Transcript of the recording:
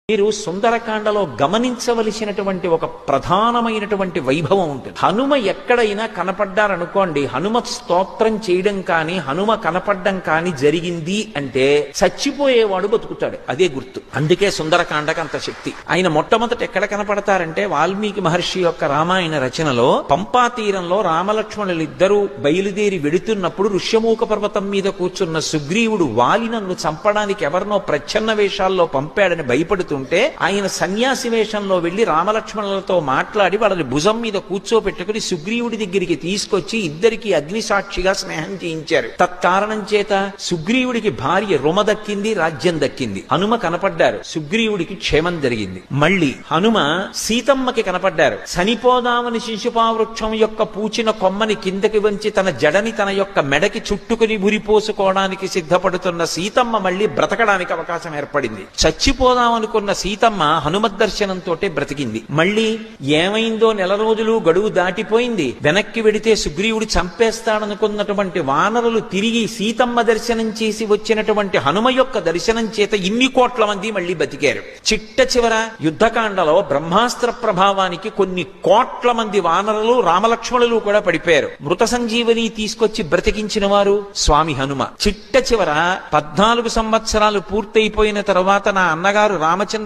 మీరు సుందరకాండలో గమనించవలసినటువంటి ఒక ప్రధానమైనటువంటి వైభవం ఉంటుంది. హనుమ ఎక్కడైనా కనపడ్డారనుకోండి, హనుమ స్తోత్రం చేయడం కానీ హనుమ కనపడ్డం కానీ జరిగింది అంటే చచ్చిపోయేవాడు బతుకుతాడు, అదే గుర్తు. అందుకే సుందరకాండకు అంత శక్తి. ఆయన మొట్టమొదట ఎక్కడ కనపడతారంటే వాల్మీకి మహర్షి యొక్క రామాయణ రచనలో పంపా తీరంలో రామలక్ష్మణులిద్దరూ బయలుదేరి వెడుతున్నప్పుడు ఋష్యమూక పర్వతం మీద కూర్చున్న సుగ్రీవుడు వాలి నన్ను చంపడానికి ఎవరినో ప్రచ్ఛన్న వేషాల్లో పంపాడని భయపడుతూ ఆయన సన్యాసి వేషంలో వెళ్లి రామలక్ష్మణులతో మాట్లాడి వాళ్ళని భుజం మీద కూర్చోపెట్టుకుని సుగ్రీవుడి దగ్గరికి తీసుకొచ్చి ఇద్దరికి అగ్నిసాక్షిగా స్నేహం చేయించారు. తత్కారణం చేత సుగ్రీవుడికి భార్య రుమ దక్కింది, రాజ్యం దక్కింది. హనుమ కనపడ్డారు, సుగ్రీవుడికి క్షేమం జరిగింది. మళ్ళీ హనుమ సీతమ్మకి కనపడ్డారు. చనిపోదామని శిశుపావృక్షం యొక్క పూచిన కొమ్మని కిందకి వంచి తన జడని తన యొక్క మెడకి చుట్టుకుని ఉరిపోసుకోవడానికి సిద్ధపడుతున్న సీతమ్మ మళ్ళీ బ్రతకడానికి అవకాశం ఏర్పడింది. చచ్చిపోదామనుకున్న సీతమ్మ హనుమద్ దర్శనంతో బ్రతికింది. మళ్ళీ ఏమైందో, నెల రోజులు గడువు దాటిపోయింది. వెనక్కి వెడితే సుగ్రీవుడు చంపేస్తాడనుకున్నటువంటి వానరులు తిరిగి సీతమ్మ దర్శనం చేసి వచ్చినటువంటి హనుమ యొక్క దర్శనం చేత ఇన్ని కోట్ల మంది మళ్ళీ బతికారు. చిట్ట చివర యుద్ధకాండలో బ్రహ్మాస్త్ర ప్రభావానికి కొన్ని కోట్ల మంది వానరులు రామలక్ష్మణులు కూడా పడిపోయారు. మృత సంజీవని తీసుకొచ్చి బ్రతికించిన వారు స్వామి హనుమ. చిట్ట చివర 14 సంవత్సరాలు పూర్తయిపోయిన తర్వాత నా అన్నగారు రామచంద్ర